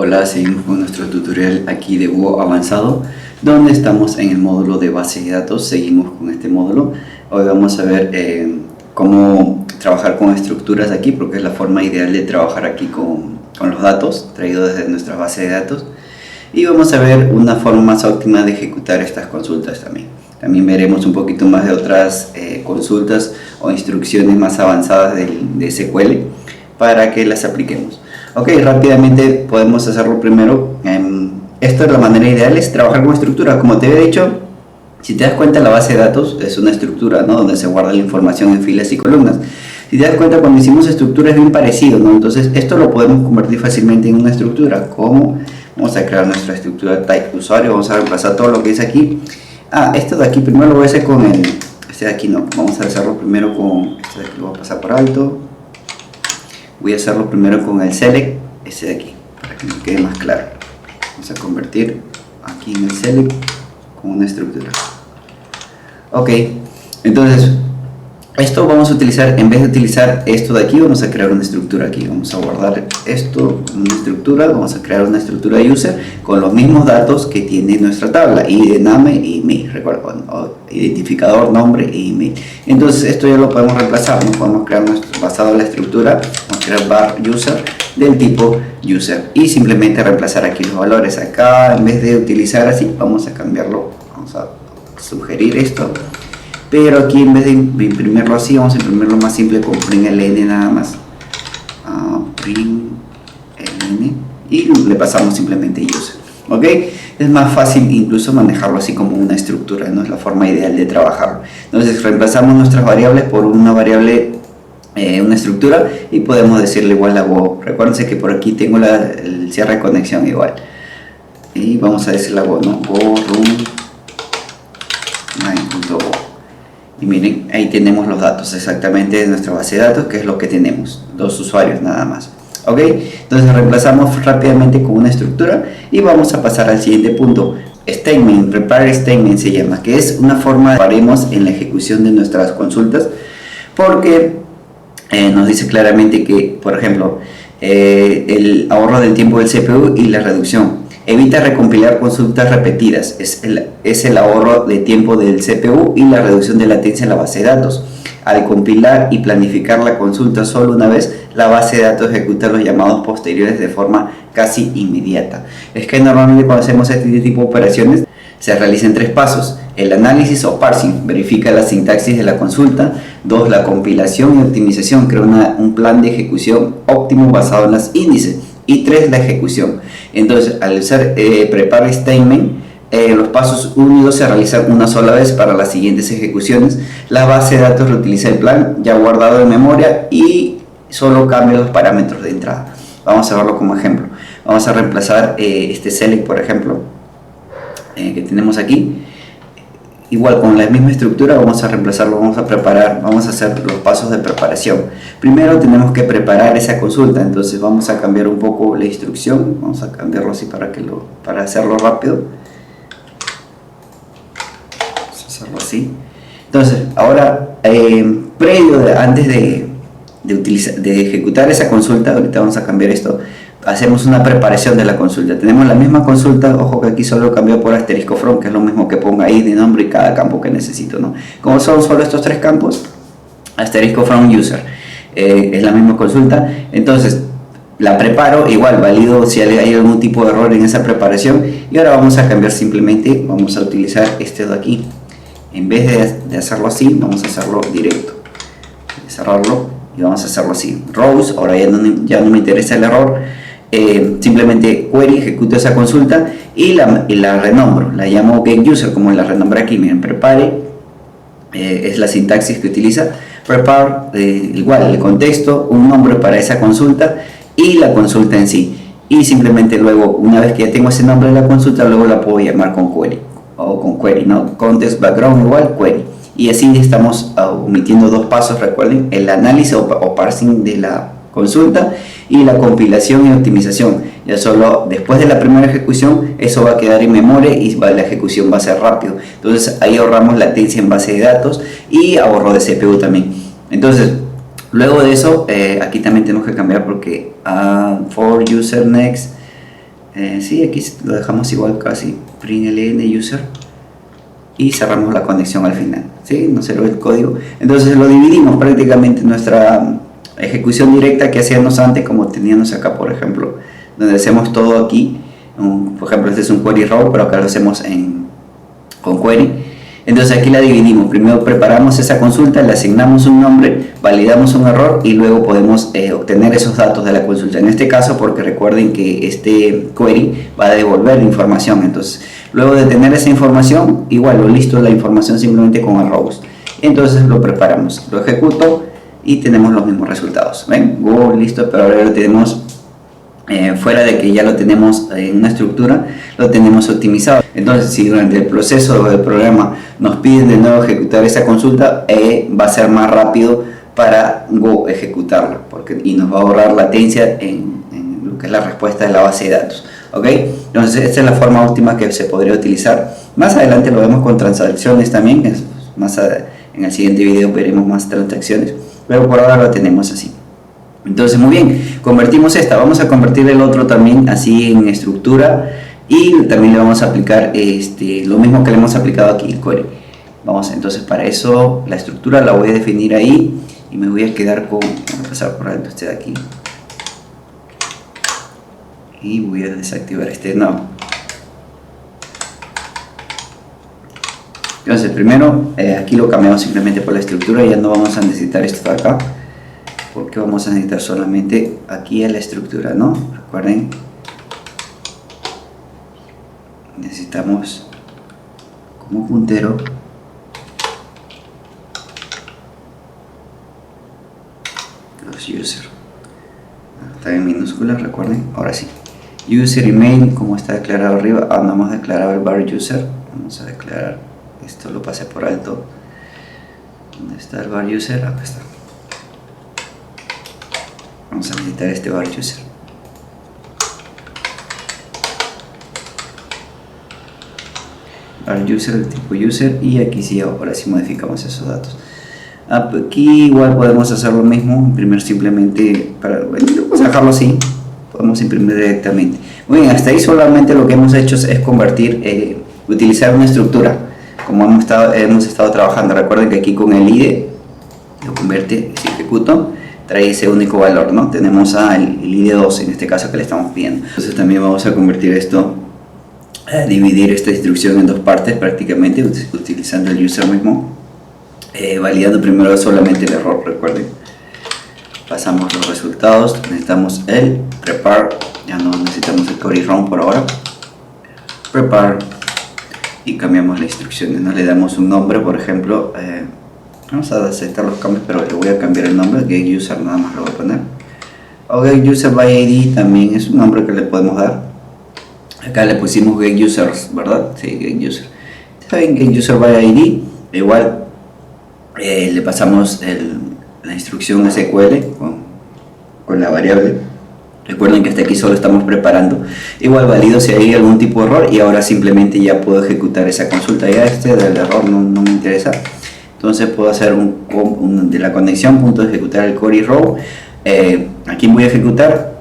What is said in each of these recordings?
Hola, seguimos con nuestro tutorial aquí de Go avanzado, donde estamos en el módulo de base de datos. Seguimos con este módulo. Hoy vamos a ver cómo trabajar con estructuras aquí, porque es la forma ideal de trabajar aquí con los datos traídos desde nuestra base de datos. Y vamos a ver una forma más óptima de ejecutar estas consultas también. También veremos un poquito más de otras consultas o instrucciones más avanzadas de SQL para que las apliquemos. Ok, rápidamente podemos hacerlo primero. Esto es la manera ideal, es trabajar con estructura. Como te había dicho, si te das cuenta, la base de datos es una estructura, ¿no?, donde se guarda la información en filas y columnas. Si te das cuenta, cuando hicimos estructura es bien parecido, ¿no? Entonces esto lo podemos convertir fácilmente en una estructura. ¿Cómo? Vamos a crear nuestra estructura type usuario, vamos a reemplazar todo lo que dice aquí. Esto de aquí primero lo voy a hacer con este de aquí no, vamos a hacerlo primero con este de aquí, lo voy a pasar por alto. Voy a hacerlo primero con el select, este de aquí, para que me quede más claro. Vamos a convertir aquí en el select con una estructura. Ok, entonces esto vamos a utilizar, en vez de utilizar esto de aquí, vamos a crear una estructura aquí. Vamos a guardar esto como una estructura, vamos a crear una estructura de user con los mismos datos que tiene nuestra tabla, ID, name y email, recuerda, identificador, nombre e email. Entonces esto ya lo podemos reemplazar, ¿no? Podemos crear basado en la estructura, vamos a crear var user del tipo user y simplemente reemplazar aquí los valores. Acá, en vez de utilizar así, vamos a cambiarlo, vamos a sugerir esto. Pero aquí, en vez de imprimirlo así, vamos a imprimirlo más simple con print ln nada más. Print ln y le pasamos simplemente user. ¿Ok? Es más fácil incluso manejarlo así como una estructura, no es la forma ideal de trabajarlo. Entonces reemplazamos nuestras variables por una variable, una estructura, y podemos decirle igual a Go. Recuérdense que por aquí tengo el cierre de conexión igual. Y vamos a decirle a Go, ¿no? Go room my.go. Y miren, ahí tenemos los datos exactamente de nuestra base de datos, que es lo que tenemos, 2 usuarios nada más. Ok, entonces reemplazamos rápidamente con una estructura y vamos a pasar al siguiente punto. Statement, prepare statement se llama, que es una forma que haremos en la ejecución de nuestras consultas, porque nos dice claramente que, por ejemplo, el ahorro del tiempo del CPU y la reducción. Evita recompilar consultas repetidas, es el ahorro de tiempo del CPU y la reducción de latencia en la base de datos. Al compilar y planificar la consulta solo una vez, la base de datos ejecuta los llamados posteriores de forma casi inmediata. Es que normalmente cuando hacemos este tipo de operaciones se realizan 3 pasos. El análisis o parsing, verifica la sintaxis de la consulta. 2. La compilación y optimización, crea un plan de ejecución óptimo basado en los índices. Y 3. La ejecución. Entonces, al usar prepare statement, los pasos 1 y 2 se realizan una sola vez para las siguientes ejecuciones. La base de datos reutiliza el plan ya guardado en memoria y solo cambia los parámetros de entrada. Vamos a verlo como ejemplo. Vamos a reemplazar este select, por ejemplo, que tenemos aquí. Igual con la misma estructura vamos a reemplazarlo, vamos a preparar, vamos a hacer los pasos de preparación. Primero tenemos que preparar esa consulta, entonces vamos a cambiar un poco la instrucción, vamos a cambiarlo así para hacerlo rápido. Vamos a hacerlo así. Entonces, ahora, antes de ejecutar esa consulta, ahorita vamos a cambiar esto, hacemos una preparación de la consulta. Tenemos la misma consulta, ojo que aquí solo cambió por asterisco from, que es lo mismo que ponga ahí de nombre y cada campo que necesito, ¿no? Como son solo estos 3 campos, asterisco from user, es la misma consulta. Entonces la preparo, igual valido si hay algún tipo de error en esa preparación, y ahora vamos a cambiar, simplemente vamos a utilizar este de aquí. En vez de hacerlo así, vamos a hacerlo directo, cerrarlo y vamos a hacerlo así, rows. Ahora ya no me interesa el error. Simplemente query, ejecuto esa consulta y la renombro, la llamo getUser, como la renombré aquí. Miren, prepare, es la sintaxis que utiliza. Prepare, igual el contexto, un nombre para esa consulta y la consulta en sí, y simplemente luego, una vez que ya tengo ese nombre de la consulta, luego la puedo llamar con query, o con query, ¿no? Context background igual query, y así estamos omitiendo 2 pasos. Recuerden, el análisis o parsing de la consulta y la compilación y optimización. Ya solo después de la primera ejecución eso va a quedar en memoria y la ejecución va a ser rápido. Entonces ahí ahorramos latencia en base de datos y ahorro de CPU también. Entonces luego de eso, aquí también tenemos que cambiar porque for user next Sí, aquí lo dejamos igual casi, print ln user, y cerramos la conexión al final, ¿sí? No se ve el código. Entonces lo dividimos prácticamente nuestra ejecución directa que hacíamos antes, como teníamos acá, por ejemplo, donde hacemos todo aquí. Por ejemplo, este es un query row, pero acá lo hacemos con query. Entonces aquí la dividimos. Primero preparamos esa consulta, le asignamos un nombre, validamos un error y luego podemos obtener esos datos de la consulta. En este caso, porque recuerden que este query va a devolver información. Entonces, luego de tener esa información, igual lo listo la información simplemente con arrows. Entonces lo preparamos, lo ejecuto y tenemos los mismos resultados. ¿Ven? Go, listo, pero ahora lo tenemos fuera de que ya lo tenemos en una estructura, lo tenemos optimizado. Entonces, si durante el proceso del programa nos piden de nuevo ejecutar esa consulta, va a ser más rápido para Go ejecutarla, y nos va a ahorrar latencia en lo que es la respuesta de la base de datos. ¿Ok? Entonces, esta es la forma óptima que se podría utilizar. Más adelante lo vemos con transacciones también. En el siguiente video veremos más transacciones, pero por ahora lo tenemos así. Entonces, muy bien, convertimos esta, vamos a convertir el otro también así en estructura, y también le vamos a aplicar lo mismo que le hemos aplicado aquí, el query. Vamos, entonces para eso la estructura la voy a definir ahí y me voy a quedar voy a pasar por alto este de aquí y voy a desactivar no. Entonces primero aquí lo cambiamos simplemente por la estructura, ya no vamos a necesitar esto de acá, porque vamos a necesitar solamente aquí a la estructura, ¿no? Recuerden, necesitamos como puntero los user. Está en minúsculas, recuerden. Ahora sí, user y main, como está declarado arriba. No hemos declarado el var user. Vamos a declarar esto, lo pasé por alto. ¿Dónde está el var user? Acá está. Vamos a necesitar este var user. Var user, el tipo user, y aquí sí, ahora sí modificamos esos datos. Aquí igual podemos hacer lo mismo, imprimir simplemente, vamos a dejarlo así, podemos imprimir directamente. Muy bien, hasta ahí solamente lo que hemos hecho es convertir, utilizar una estructura, como hemos estado trabajando. Recuerden que aquí con el IDE lo convierte, si ejecuto, trae ese único valor, ¿no? Tenemos el IDE 2 en este caso que le estamos pidiendo. Entonces también vamos a convertir esto, a dividir esta instrucción en dos partes prácticamente, utilizando el user mismo, validando primero solamente el error. Recuerden, pasamos los resultados, necesitamos el prepare, ya no necesitamos el query run por ahora, prepare, y cambiamos las instrucciones, ¿no? Le damos un nombre, por ejemplo, vamos a aceptar los cambios, pero le voy a cambiar el nombre, get user nada más lo voy a poner, o get user by ID también es un nombre que le podemos dar. Acá le pusimos get users, ¿verdad? Sí, get user. Saben, get user by ID, igual le pasamos la instrucción SQL con la variable. Recuerden que hasta aquí solo estamos preparando. Igual valido si hay algún tipo de error y ahora simplemente ya puedo ejecutar esa consulta. Ya del error no me interesa. Entonces puedo hacer de la conexión, punto de ejecutar el query row. ¿A quién voy a ejecutar?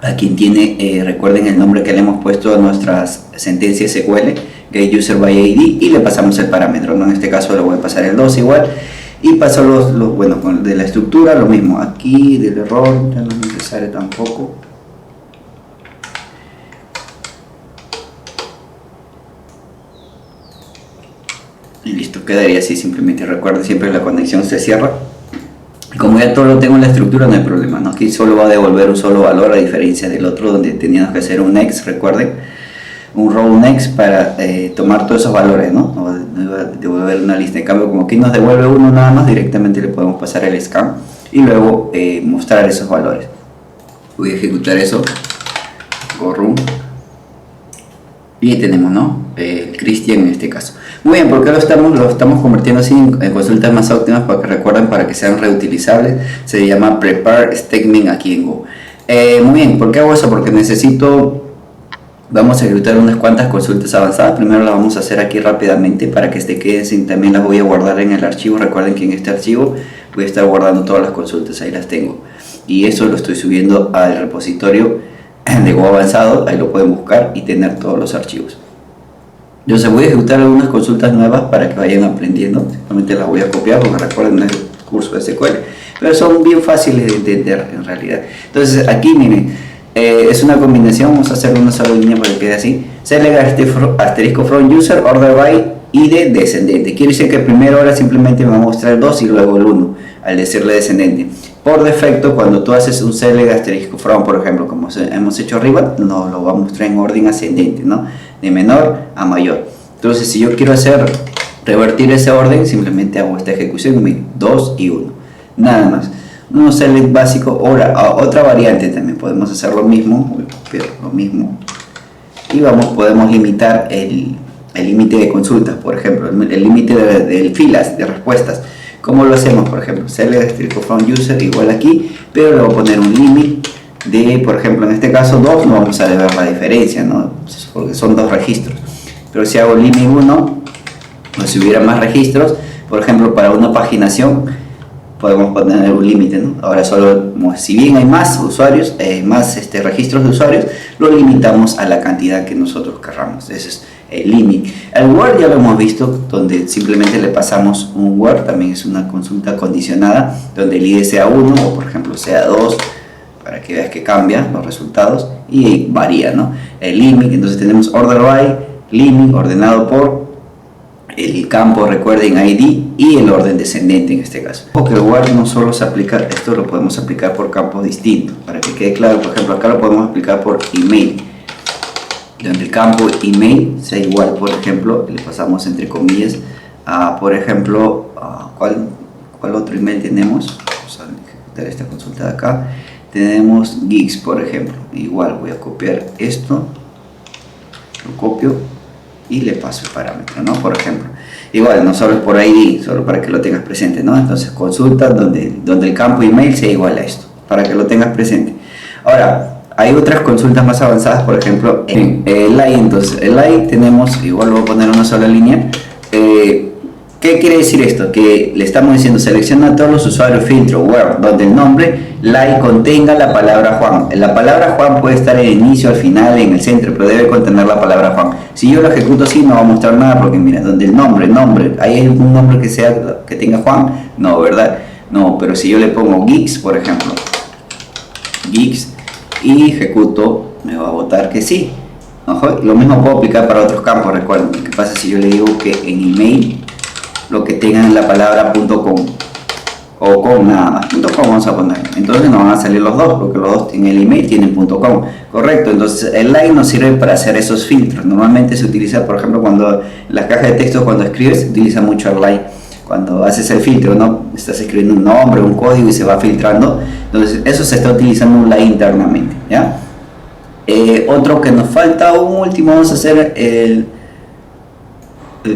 A quien tiene, recuerden el nombre que le hemos puesto a nuestras sentencias SQL, get user by ID, y le pasamos el parámetro, ¿no? En este caso le voy a pasar el 2 igual, y paso bueno, de la estructura lo mismo. Aquí del error ya no es necesario tampoco. Y listo, quedaría así. Simplemente recuerden, siempre la conexión se cierra. Como ya todo lo tengo en la estructura, no hay problema, ¿no? Aquí solo va a devolver un solo valor, a diferencia del otro donde teníamos que hacer un next, recuerden, un row next para tomar todos esos valores, ¿no? No va a devolver una lista. En cambio, como aquí nos devuelve uno nada más, directamente le podemos pasar el scan y luego mostrar esos valores. Voy a ejecutar eso, go run, y tenemos, ¿no? Cristian en este caso. Muy bien, porque lo estamos convirtiendo así en consultas más óptimas, para que recuerden, para que sean reutilizables. Se llama prepare statement aquí en Go. Muy bien, ¿por qué hago eso? Porque vamos a ejecutar unas cuantas consultas avanzadas. Primero las vamos a hacer aquí rápidamente para que se queden sin, también las voy a guardar en el archivo. Recuerden que en este archivo voy a estar guardando todas las consultas, ahí las tengo. Y eso lo estoy subiendo al repositorio de Go avanzado, ahí lo pueden buscar y tener todos los archivos. Yo voy a ejecutar algunas consultas nuevas para que vayan aprendiendo. Simplemente las voy a copiar porque recuerden el curso de SQL, pero son bien fáciles de entender en realidad. Entonces aquí miren, es una combinación, vamos a hacer una sola línea para que quede así. Select asterisco from user order by id descendente. Quiere decir que primero ahora simplemente me va a mostrar el 2 y luego el 1 al decirle descendente. Por defecto, cuando tú haces un select asterisco from, por ejemplo, como hemos hecho arriba, nos lo va a mostrar en orden ascendente, ¿no? De menor a mayor. Entonces, si yo quiero revertir ese orden, simplemente hago esta ejecución, 2 y 1. Nada más. Un select básico. Ahora, otra variante también podemos hacer lo mismo. Voy a copiar lo mismo. Y podemos limitar el límite de consultas, por ejemplo, el límite de filas, de respuestas. ¿Cómo lo hacemos? Por ejemplo, select asterisco from user igual aquí, pero le voy a poner un límite de, por ejemplo, en este caso 2, no vamos a ver la diferencia, ¿no? Porque son 2 registros. Pero si hago límite 1, o si hubiera más registros, por ejemplo, para una paginación, podemos poner un límite, ¿no? Ahora solo, si bien hay más usuarios, más registros de usuarios, lo limitamos a la cantidad que nosotros querramos. Ese es el límite. El word ya lo hemos visto, donde simplemente le pasamos un word, también es una consulta condicionada, donde el id sea 1 o por ejemplo sea 2, para que veas que cambia los resultados y varía, ¿no? El límite, entonces tenemos order by, límite ordenado por el campo, recuerden, ID y el orden descendente en este caso. Porque el word no solo se aplica, esto lo podemos aplicar por campos distintos, para que quede claro. Por ejemplo, acá lo podemos aplicar por email, donde el campo email sea igual, por ejemplo, le pasamos entre comillas a, por ejemplo, ¿cuál otro email tenemos? Vamos a ejecutar esta consulta de acá. Tenemos gigs, por ejemplo, igual voy a copiar esto, lo copio y le paso el parámetro, ¿no? Por ejemplo, igual no solo es por ID, solo para que lo tengas presente, ¿no? Entonces consulta donde el campo email sea igual a esto, para que lo tengas presente. Ahora, hay otras consultas más avanzadas, por ejemplo, en el line. Entonces, el line tenemos, igual voy a poner una sola línea. ¿Qué quiere decir esto? Que le estamos diciendo, selecciona a todos los usuarios filtro where, donde el nombre line contenga la palabra Juan. La palabra Juan puede estar en el inicio, al final, en el centro, pero debe contener la palabra Juan. Si yo lo ejecuto así, no va a mostrar nada, porque mira, donde el nombre, ¿hay algún nombre que tenga Juan? No, ¿verdad? No, pero si yo le pongo geeks, por ejemplo, geeks, y ejecuto, me va a botar que sí. Ojo, lo mismo puedo aplicar para otros campos. Recuerden, ¿qué pasa si yo le digo que en email lo que tengan la palabra .com o com nada más? .com vamos a poner, entonces nos van a salir los dos, porque los dos en el email tienen .com, correcto. Entonces el line nos sirve para hacer esos filtros. Normalmente se utiliza, por ejemplo, cuando en las cajas de texto, cuando escribes, se utiliza mucho el line. Cuando haces el filtro, ¿no? Estás escribiendo un nombre, un código y se va filtrando. Entonces eso se está utilizando un line internamente, ¿ya? Otro que nos falta, un último, vamos a hacer el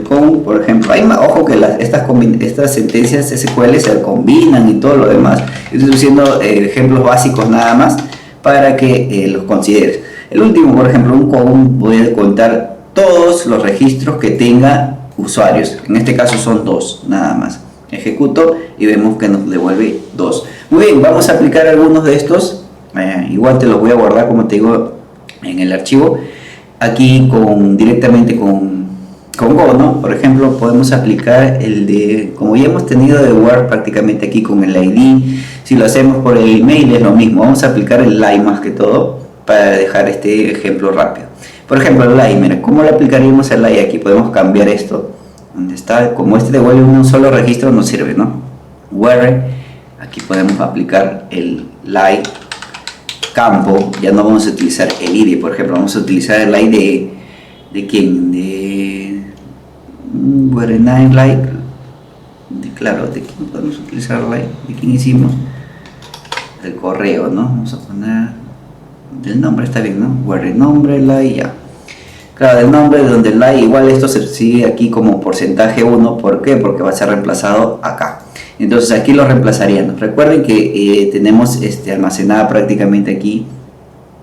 con, por ejemplo. Ojo que estas sentencias SQL se combinan y todo lo demás. Estoy haciendo ejemplos básicos nada más para que los consideres. El último, por ejemplo, un con, voy a contar todos los registros que tenga usuarios. En este caso son 2 nada más. Ejecuto y vemos que nos devuelve 2. Muy bien, vamos a aplicar algunos de estos. Igual te los voy a guardar, como te digo, en el archivo. Aquí directamente con Go, ¿no? Por ejemplo, podemos aplicar el de, como ya hemos tenido de Word prácticamente aquí con el ID. Si lo hacemos por el email es lo mismo. Vamos a aplicar el line más que todo para dejar este ejemplo rápido. Por ejemplo, el line, mira, ¿cómo lo aplicaríamos el line? Aquí podemos cambiar esto. Donde está, como devuelve un solo registro, nos sirve, ¿no? Where, aquí podemos aplicar el line campo. Ya no vamos a utilizar el ID, por ejemplo, vamos a utilizar el ID de quién, de where name like, claro, de quién podemos utilizar el line, de quién hicimos el correo, ¿no? Vamos a poner del nombre, está bien, ¿no? Where nombre, like, ya. Claro, del nombre, donde el like, igual esto se sigue aquí como porcentaje 1. ¿Por qué? Porque va a ser reemplazado acá. Entonces aquí lo reemplazaríamos. Recuerden que tenemos almacenada prácticamente aquí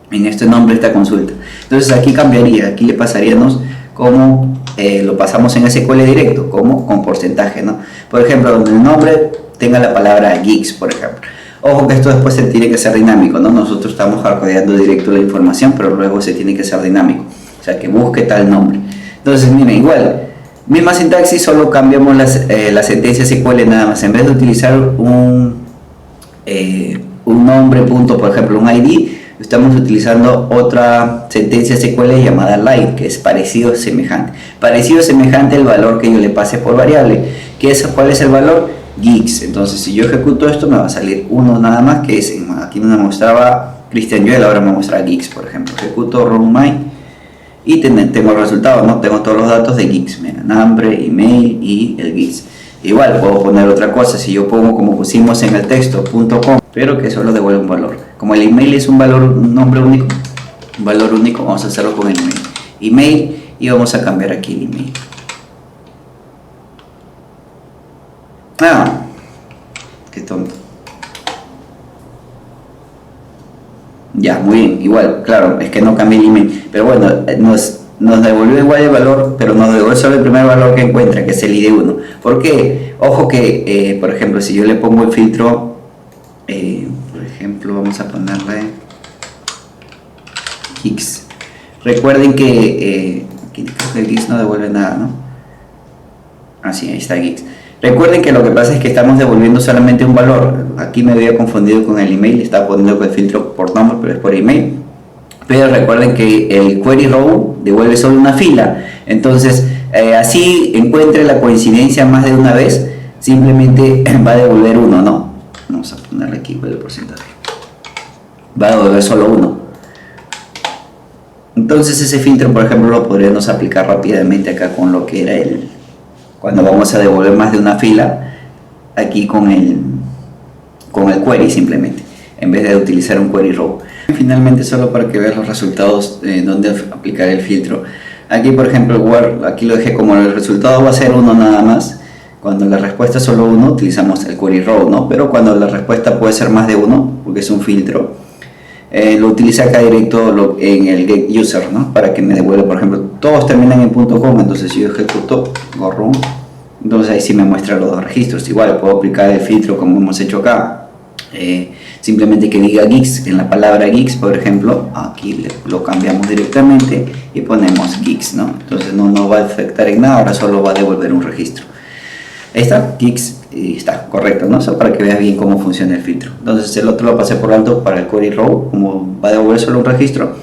en este nombre esta consulta. Entonces aquí cambiaría, aquí le pasaríamos como lo pasamos en SQL directo, como con porcentaje, ¿no? Por ejemplo, donde el nombre tenga la palabra geeks, por ejemplo. Ojo que esto después se tiene que ser dinámico, ¿no? Nosotros estamos hardcodeando directo la información, pero luego se tiene que ser dinámico, o sea, que busque tal nombre. Entonces, miren, igual, misma sintaxis, solo cambiamos las sentencias SQL nada más. En vez de utilizar un nombre, punto, por ejemplo, un ID, estamos utilizando otra sentencia SQL llamada like, que es parecido semejante. Parecido semejante el valor que yo le pase por variable. ¿Cuál es el valor? Gigs. Entonces, si yo ejecuto esto, me va a salir uno nada más, que es, aquí me mostraba Christian Joel, ahora me muestra gigs, por ejemplo. Ejecuto run my y tengo el resultado, ¿no? Tengo todos los datos de gigs, mira, nombre, email y el gigs. Igual puedo poner otra cosa, si yo pongo como pusimos en el texto .com, pero que solo devuelve un valor. Como el email es un nombre único, un valor único, vamos a hacerlo con el email y vamos a cambiar aquí el email. Ah, qué tonto. Ya, muy bien, igual, claro, es que no cambié el email, pero bueno, nos devolvió igual el valor, pero nos devolvió solo el primer valor que encuentra, que es el ID1. ¿Por qué? Ojo que, por ejemplo, si yo le pongo el filtro, por ejemplo, vamos a ponerle gigs. Recuerden que aquí creo que el gigs no devuelve nada, ¿no? Ah, sí, ahí está gigs. Recuerden que lo que pasa es que estamos devolviendo solamente un valor. Aquí me había confundido con el email, estaba poniendo el filtro por nombre, pero es por email. Pero recuerden que el query row devuelve solo una fila. Entonces, así encuentre la coincidencia más de una vez, simplemente va a devolver uno, ¿no? Vamos a ponerle aquí el porcentaje. Va a devolver solo uno. Entonces ese filtro, por ejemplo, lo podríamos aplicar rápidamente acá con lo que era cuando vamos a devolver más de una fila, aquí con el query simplemente, en vez de utilizar un query row. Finalmente, solo para que veas los resultados donde aplicar el filtro. Aquí, por ejemplo, aquí lo dejé como el resultado va a ser uno nada más. Cuando la respuesta es solo uno, utilizamos el query row, ¿no? Pero cuando la respuesta puede ser más de uno, porque es un filtro, lo utiliza acá directo en el get user, ¿no? Para que me devuelva, por ejemplo, todos terminan en .com, entonces si yo ejecuto go run, entonces ahí sí me muestra los dos registros. Igual puedo aplicar el filtro como hemos hecho acá, simplemente que diga gigs, en la palabra gigs, por ejemplo, aquí lo cambiamos directamente y ponemos gigs, ¿no? Entonces no va a afectar en nada, ahora solo va a devolver un registro. Ahí está, gigs, y está correcto, ¿no? Eso para que veas bien cómo funciona el filtro. Entonces el otro lo pasé por alto para el query row, como va a devolver solo un registro,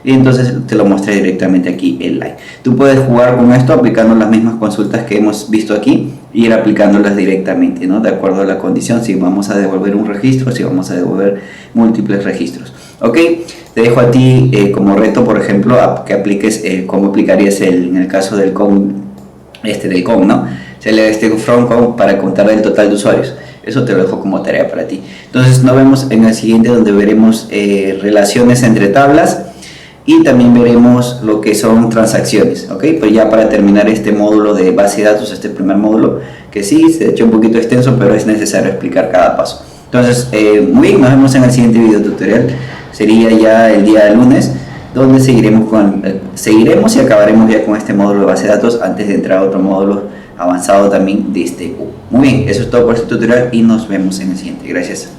y entonces te lo muestra directamente aquí el like. Tú puedes jugar con esto aplicando las mismas consultas que hemos visto aquí y ir aplicándolas directamente, ¿no? De acuerdo a la condición, si vamos a devolver un registro, si vamos a devolver múltiples registros. Ok, te dejo a ti como reto, por ejemplo, que apliques cómo aplicarías en el caso del com, ¿no? Se le from com para contar el total de usuarios. Eso te lo dejo como tarea para ti. Entonces nos vemos en el siguiente, donde veremos relaciones entre tablas y también veremos lo que son transacciones. Ok, pues ya para terminar este módulo de base de datos, este primer módulo, que sí, se ha hecho un poquito extenso, pero es necesario explicar cada paso. Entonces, muy bien, nos vemos en el siguiente video tutorial. Sería ya el día lunes, donde seguiremos y acabaremos ya con este módulo de base de datos antes de entrar a otro módulo avanzado también de este curso. Muy bien, eso es todo por este tutorial y nos vemos en el siguiente. Gracias.